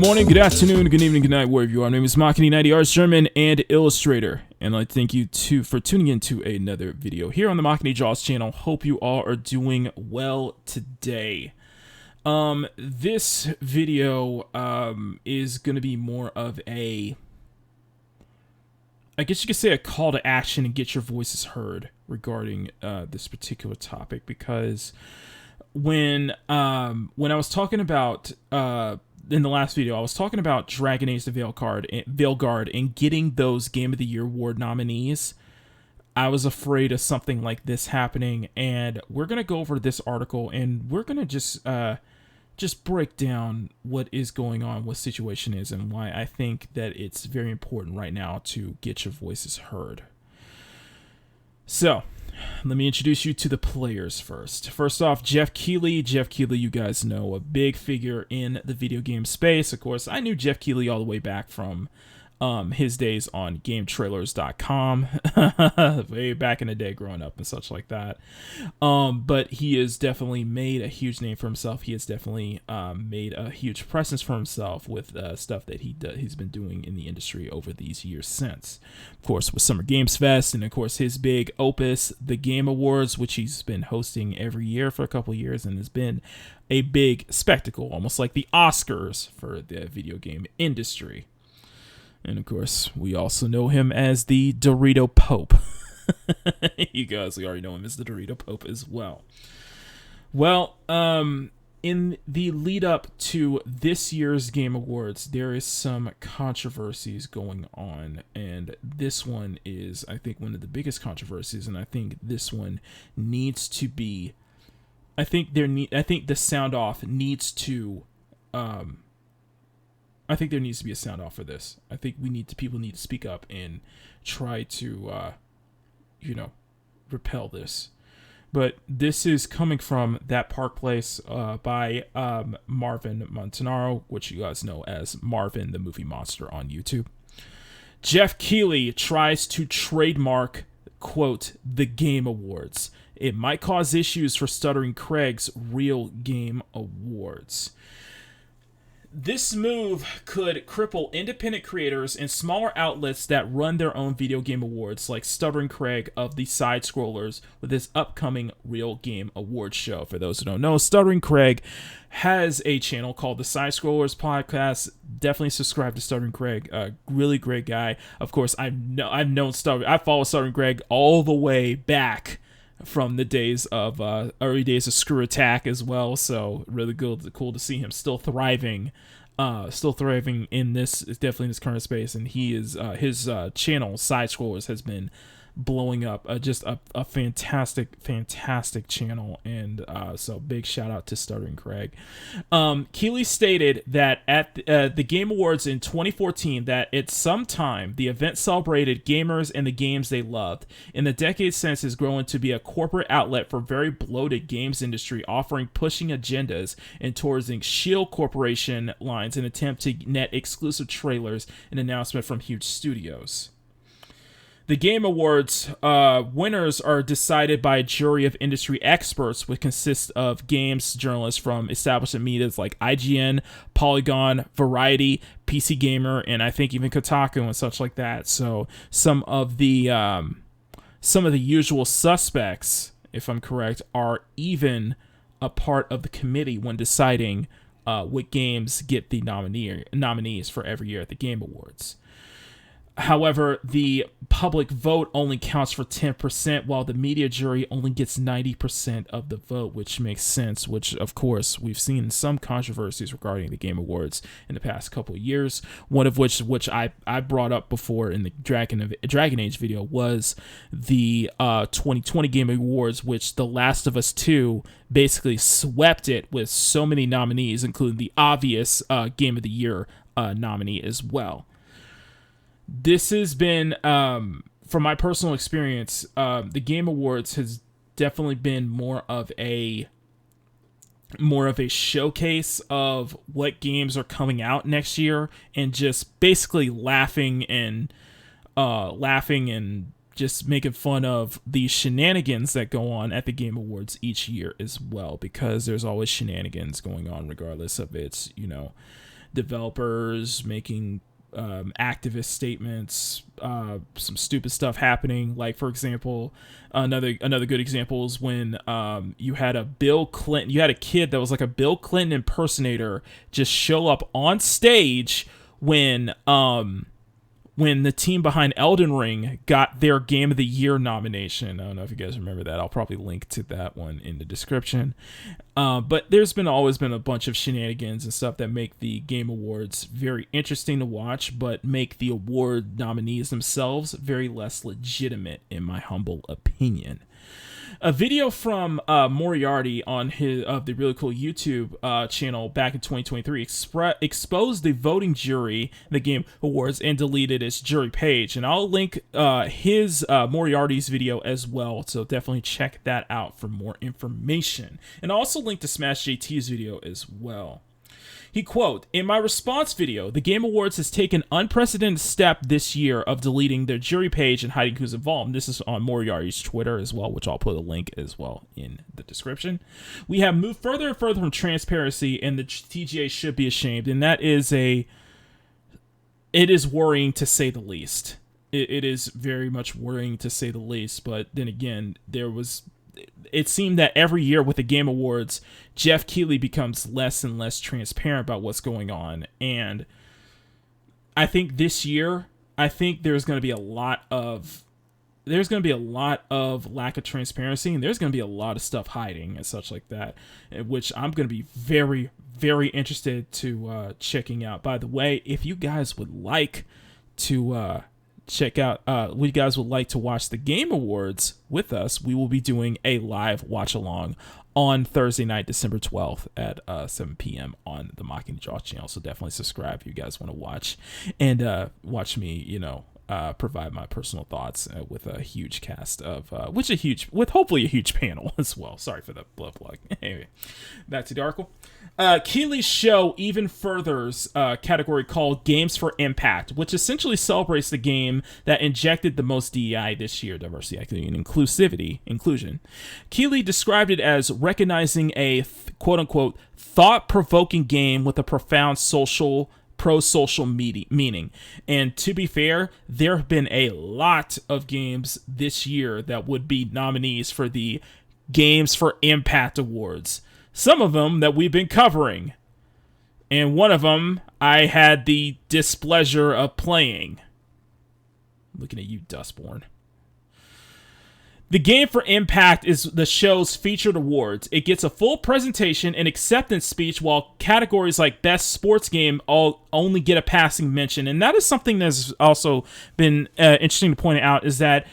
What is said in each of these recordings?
morning, good afternoon, good evening, good night, wherever you are. My name is Machini 90 Arts German and Illustrator, and I thank you for tuning in to another video here on the Machini Jaws channel. Hope you all are doing well today. This video is going to be more of a, I guess you could say, a call to action and get your voices heard regarding this particular topic, because when I was talking about in the last video, I was talking about Dragon Age the Veilguard and getting those Game of the Year award nominees. I was afraid of something like this happening, and we're gonna go over this article and we're gonna just break down what is going on, what the situation is, and why I think that it's very important right now to get your voices heard. So, let me introduce you to the players first. First off, Geoff Keighley. Geoff Keighley, you guys know, a big figure in the video game space. Of course, I knew Geoff Keighley all the way back from his days on GameTrailers.com, way back in the day growing up and such like that. But he has definitely made a huge name for himself. He has definitely made a huge presence for himself with stuff that he's been doing in the industry over these years since. Of course, with Summer Games Fest, and of course his big opus, the Game Awards, which he's been hosting every year for a couple of years, and has been a big spectacle, almost like the Oscars for the video game industry. And of course, we also know him as the Dorito Pope. You guys already know him as the Dorito Pope as well. Well, in the lead up to this year's Game Awards, there is some controversies going on, and this one is, I think, one of the biggest controversies, and I think this one needs to be, I think the sound off needs to, I think there needs to be a sound off for this. I think people need to speak up and try to, repel this. But this is coming from That Park Place by Marvin Montanaro, which you guys know as Marvin the Movie Monster on YouTube. Geoff Keighley tries to trademark, quote, the Game Awards. It might cause issues for Stuttering Craig's Real Game Awards. This move could cripple independent creators and smaller outlets that run their own video game awards, like Stuttering Craig of the Side Scrollers with his upcoming Real Game Awards show. For those who don't know, Stuttering Craig has a channel called the Side Scrollers Podcast. Definitely subscribe to Stuttering Craig, a really great guy. Of course, I followed Stuttering Craig all the way back from the days of early days of Screw Attack as well, so really cool to see him still thriving in this, definitely in this current space. And he is his channel Side Scrollers has been blowing up, just a fantastic channel, and so big shout out to Stuttering Craig. Keighley stated that at the Game Awards in 2014 that at some time the event celebrated gamers and the games they loved. In the decades since, has grown to be a corporate outlet for very bloated games industry, pushing agendas and towards Shield Corporation lines in an attempt to net exclusive trailers and announcement from huge studios. The Game Awards winners are decided by a jury of industry experts, which consists of games journalists from establishment medias like IGN, Polygon, Variety, PC Gamer, and I think even Kotaku and such like that. So some of the usual suspects, if I'm correct, are even a part of the committee when deciding what games get the nominees for every year at the Game Awards. However, the public vote only counts for 10%, while the media jury only gets 90% of the vote, which makes sense, which, of course, we've seen some controversies regarding the Game Awards in the past couple of years, one of which I brought up before in the Dragon Age video, was the 2020 Game Awards, which The Last of Us 2 basically swept it with so many nominees, including the obvious Game of the Year nominee as well. This has been, from my personal experience, the Game Awards has definitely been more of a showcase of what games are coming out next year, and just basically laughing and just making fun of the shenanigans that go on at the Game Awards each year as well, because there's always shenanigans going on regardless of its, developers making activist statements, some stupid stuff happening. Like, for example, another good example is when you had a kid that was like a Bill Clinton impersonator just show up on stage when the team behind Elden Ring got their Game of the Year nomination. I don't know if you guys remember that. I'll probably link to that one in the description. But there's always been a bunch of shenanigans and stuff that make the Game Awards very interesting to watch, but make the award nominees themselves very less legitimate, in my humble opinion. A video from Moriarty on the Really Cool YouTube channel back in 2023 exposed the voting jury in the Game Awards and deleted its jury page. And I'll link his Moriarty's video as well, so definitely check that out for more information. And I'll also link to Smash JT's video as well. He quote, "In my response video, the Game Awards has taken unprecedented step this year of deleting their jury page and hiding who's involved." And this is on Moriarty's Twitter as well, which I'll put a link as well in the description. "We have moved further and further from transparency, and the TGA should be ashamed." And it is worrying to say the least. It is very much worrying to say the least. But then again, it seemed that every year with the Game Awards, Geoff Keighley becomes less and less transparent about what's going on. And I think this year, there's going to be a lot of lack of transparency, and there's going to be a lot of stuff hiding and such like that, which I'm going to be very, very interested to checking out. By the way, if you guys would like to check out, you guys would like to watch the Game Awards with us, we will be doing a live watch along on Thursday night, December 12th at 7 p.m. on the Mocking Jaw channel. So definitely subscribe if you guys want to watch and watch me, provide my personal thoughts with a huge cast of, with hopefully a huge panel as well. Sorry for the blood plug. Anyway, back to the article. Keighley's show even furthers a category called Games for Impact, which essentially celebrates the game that injected the most DEI this year, diversity, equity, and inclusion. Keighley described it as recognizing a quote-unquote thought-provoking game with a profound pro-social meaning. And to be fair, there have been a lot of games this year that would be nominees for the Games for Impact Awards. Some of them that we've been covering. And one of them I had the displeasure of playing. Looking at you, Dustborn. The Game for Impact is the show's featured awards. It gets a full presentation and acceptance speech, while categories like Best Sports Game only get a passing mention. And that is something that's also been interesting to point out, is that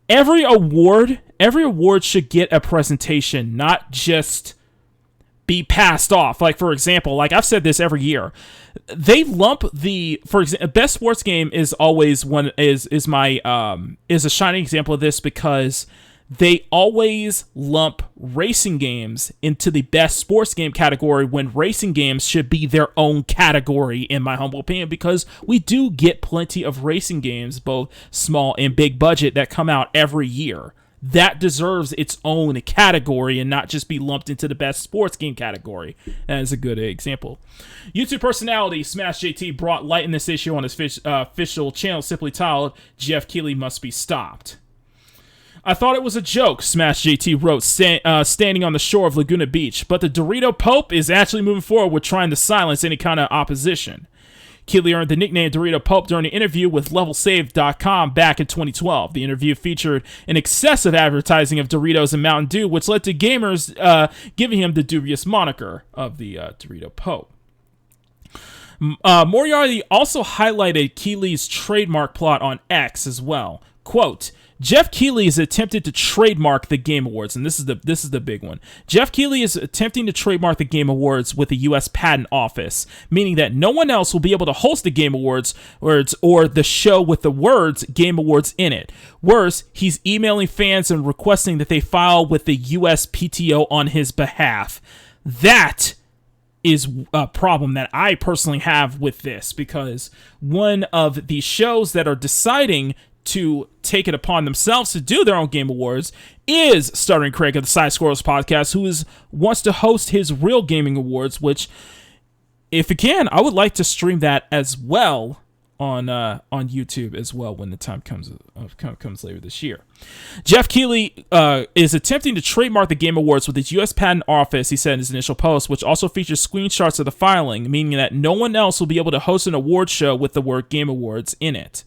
every award should get a presentation, not just be passed off. Like, for example, like I've said this every year, they lump Best Sports Game is always is a shining example of this, because they always lump racing games into the Best Sports Game category when racing games should be their own category, in my humble opinion, because we do get plenty of racing games, both small and big budget, that come out every year. That deserves its own category and not just be lumped into the Best Sports Game category. That is a good example. YouTube personality Smash JT brought light in this issue on his official channel, simply titled, "Geoff Keighley Must Be Stopped." "I thought it was a joke," Smash JT wrote, standing on the shore of Laguna Beach, "but the Dorito Pope is actually moving forward with trying to silence any kind of opposition." Keighley earned the nickname Dorito Pope during an interview with LevelSave.com back in 2012. The interview featured an excessive advertising of Doritos and Mountain Dew, which led to gamers giving him the dubious moniker of the Dorito Pope. Moriarty also highlighted Keighley's trademark plot on X as well. Quote, "Geoff Keighley is attempted to trademark the Game Awards," and this is the big one. "Geoff Keighley is attempting to trademark the Game Awards with the U.S. Patent Office, meaning that no one else will be able to host the Game Awards or the show with the words Game Awards in it. Worse, he's emailing fans and requesting that they file with the USPTO on his behalf." That is a problem that I personally have with this, because one of the shows that are deciding to take it upon themselves to do their own Game Awards is Stuttering Craig of the Side Squirrels podcast, who wants to host his Real Gaming Awards, which if you can, I would like to stream that as well on YouTube as well when the time comes later this year. Geoff Keighley is attempting to trademark the Game Awards with his U.S. Patent Office, he said in his initial post, which also features screenshots of the filing, meaning that no one else will be able to host an award show with the word Game Awards in it.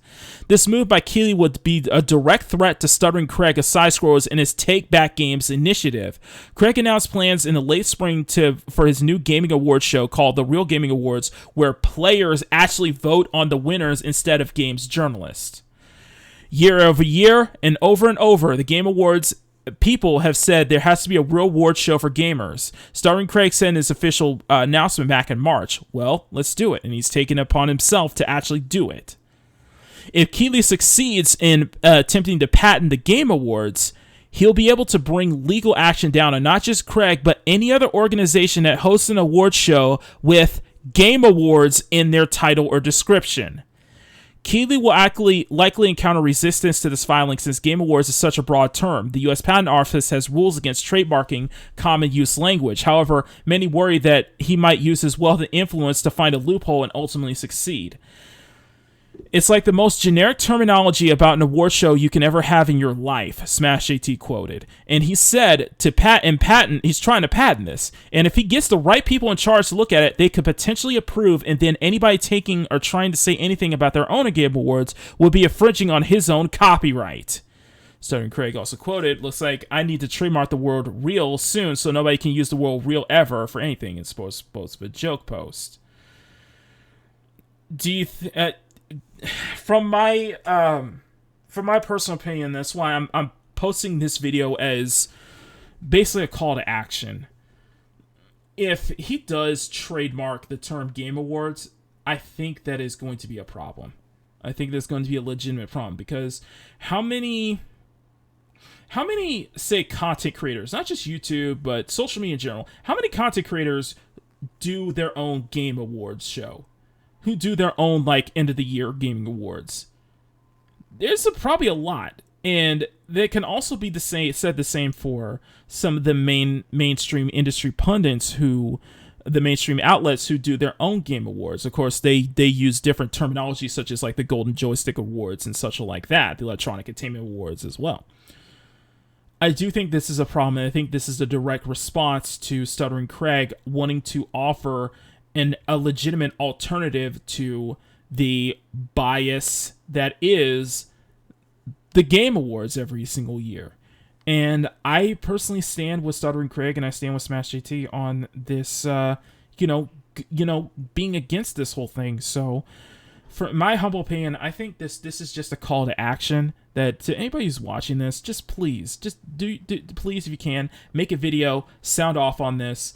This move by Keighley would be a direct threat to Stuttering Craig of Side-Scrollers in his Take Back Games initiative. Craig announced plans in the late spring for his new gaming awards show called the Real Gaming Awards, where players actually vote on the winners instead of games journalists. Year over year and over, the Game Awards people have said there has to be a real award show for gamers. Stuttering Craig said in his official announcement back in March, well, let's do it. And he's taken it upon himself to actually do it. If Keighley succeeds in attempting to patent the Game Awards, he'll be able to bring legal action down on not just Craig, but any other organization that hosts an award show with Game Awards in their title or description. Keighley will likely encounter resistance to this filing since Game Awards is such a broad term. The U.S. Patent Office has rules against trademarking common use language. However, many worry that he might use his wealth and influence to find a loophole and ultimately succeed. It's like the most generic terminology about an award show you can ever have in your life, Smash JT quoted. And he said he's trying to patent this. And if he gets the right people in charge to look at it, they could potentially approve, and then anybody taking or trying to say anything about their own Game Awards would be infringing on his own copyright. Stuttering Craig also quoted, looks like I need to trademark the word real soon so nobody can use the word real ever for anything. It's supposed to be a joke post. Do you from my personal opinion, that's why I'm posting this video as basically a call to action. If he does trademark the term Game Awards, I think that is going to be a problem. I think that's going to be a legitimate problem because how many say content creators, not just YouTube but social media in general, how many content creators do their own Game Awards show? Who do their own like end of the year gaming awards? There's probably a lot, and they can also be the same for some of the mainstream industry pundits the mainstream outlets who do their own game awards. Of course, they use different terminology such as like the Golden Joystick Awards and such like that, the Electronic Entertainment Awards as well. I do think this is a problem, and I think this is a direct response to Stuttering Craig wanting to offer a legitimate alternative to the bias that is the Game Awards every single year. And I personally stand with Stuttering Craig and I stand with Smash JT on this, being against this whole thing. So, for my humble opinion, I think this is just a call to action that to anybody who's watching this, please if you can, make a video, sound off on this.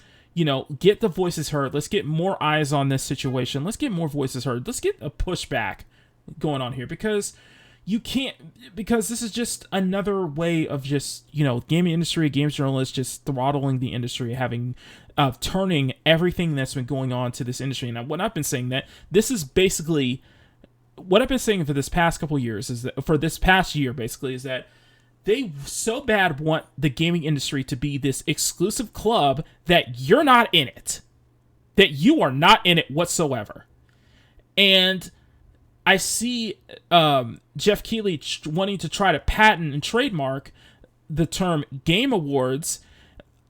Get the voices heard. Let's get more eyes on this situation. Let's get more voices heard. Let's get a pushback going on here because this is just another way of just, gaming industry, games journalists just throttling the industry, turning everything that's been going on to this industry. Now, what I've been saying for this past couple years for this past year, basically, is that they so bad want the gaming industry to be this exclusive club that you're not in it. That you are not in it whatsoever. And I see Geoff Keighley wanting to try to patent and trademark the term Game Awards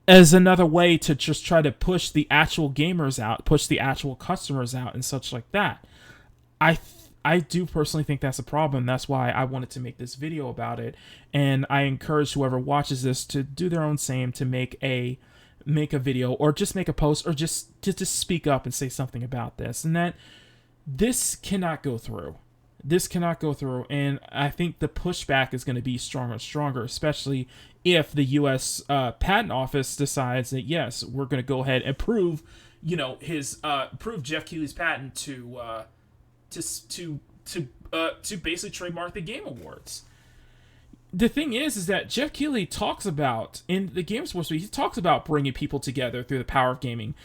as another way to just try to push the actual gamers out, push the actual customers out, and such like that. I do personally think that's a problem. That's why I wanted to make this video about it. And I encourage whoever watches this to do their own same, to make a video or just make a post or just speak up and say something about this. And that this cannot go through. This cannot go through. And I think the pushback is going to be stronger and stronger, especially if the U.S. Patent Office decides that, yes, we're going to go ahead and approve, approve Geoff Keighley's patent to basically trademark the Game Awards. The thing is that Geoff Keighley talks about, in the Game Awards, he talks about bringing people together through the power of gaming,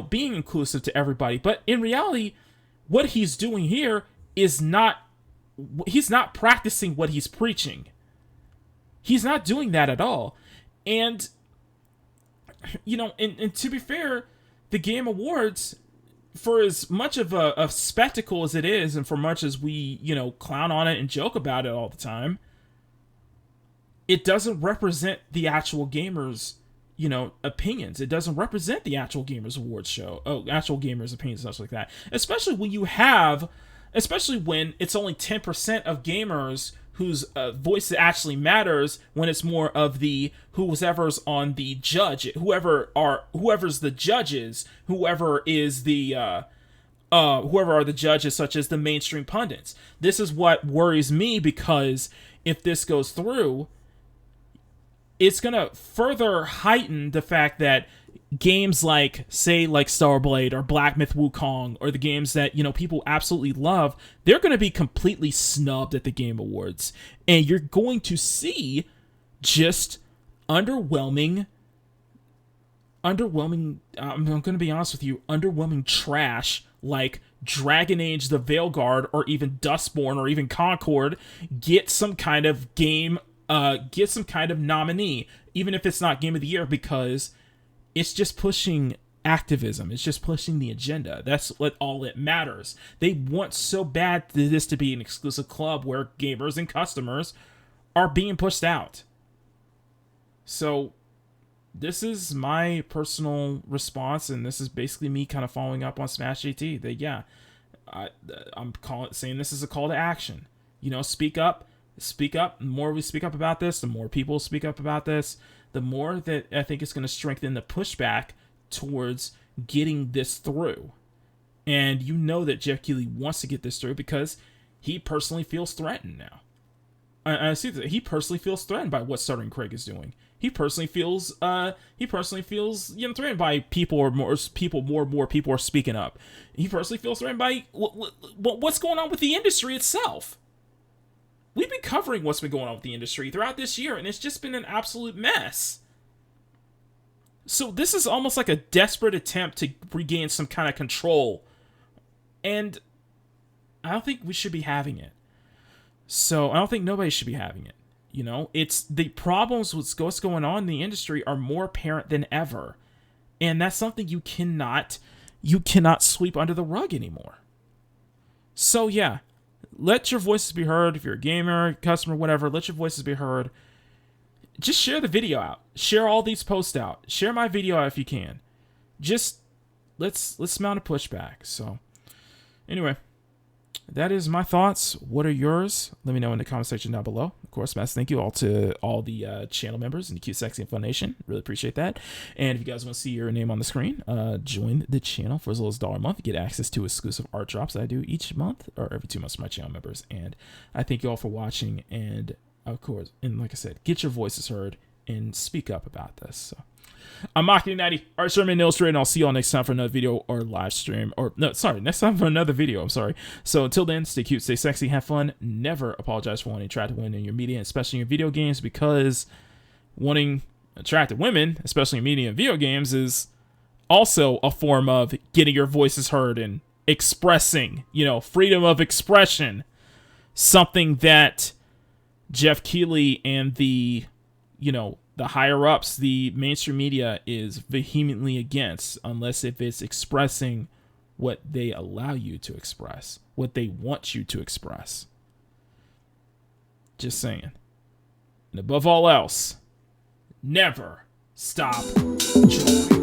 being inclusive to everybody. But in reality, what he's doing here is he's not practicing what he's preaching. He's not doing that at all. And, and to be fair, the Game Awards, for as much of a spectacle as it is, and for much as we, clown on it and joke about it all the time, it doesn't represent the actual gamers, opinions. It doesn't represent the actual gamers awards show. Oh, actual gamers opinions and stuff like that. Especially when it's only 10% of gamers whose voice actually matters, when it's more of the whoever's on the judge, whoever's the judges, whoever are the judges, such as the mainstream pundits. This is what worries me, because if this goes through, it's gonna further heighten the fact that games like Starblade or Black Myth Wukong, or the games that, people absolutely love, they're going to be completely snubbed at the Game Awards. And you're going to see just underwhelming, I'm going to be honest with you, underwhelming trash like Dragon Age, The Veilguard, or even Dustborn, or even Concord get some kind of nominee, even if it's not Game of the Year, because it's just pushing activism. It's just pushing the agenda. That's all it matters. They want so bad this to be an exclusive club where gamers and customers are being pushed out. So this is my personal response, and this is basically me kind of following up on Smash GT. I'm saying this is a call to action. Speak up. Speak up. The more we speak up about this, the more people speak up about this, the more that I think it's going to strengthen the pushback towards getting this through. And that Geoff Keighley wants to get this through because he personally feels threatened now. I see that he personally feels threatened by what Stuttering Craig is doing. He personally feels threatened by more people are speaking up. He personally feels threatened by what's going on with the industry itself. We've been covering what's been going on with the industry throughout this year, and it's just been an absolute mess. So this is almost like a desperate attempt to regain some kind of control. And I don't think we should be having it. So I don't think nobody should be having it. It's the problems with what's going on in the industry are more apparent than ever. And that's something you cannot sweep under the rug anymore. So yeah. Let your voices be heard. If you're a gamer, customer, whatever, let your voices be heard. Just share the video out. Share all these posts out. Share my video out if you can. Just let's mount a pushback. So anyway, that is my thoughts. What are yours? Let me know in the comment section down below. Of course, massive thank you to all the channel members in the Cute, Sexy, and Fun Nation. Really appreciate that. And if you guys want to see your name on the screen, join the channel for as little as $1 a month. You get access to exclusive art drops that I do each month or every 2 months for my channel members. And I thank you all for watching. And of course, and like I said, get your voices heard and speak up about this. So I'm Mach90, Art Sherman Illustrated, and I'll see you all next time for another video or live stream. Next time for another video, I'm sorry. So until then, stay cute, stay sexy, have fun. Never apologize for wanting to try to win in your media, especially in your video games, because wanting attractive women, especially in media and video games, is also a form of getting your voices heard and expressing, freedom of expression. Something that Geoff Keighley and the higher-ups, the mainstream media, is vehemently against, unless if it's expressing what they allow you to express, what they want you to express. Just saying. And above all else, never stop drawing.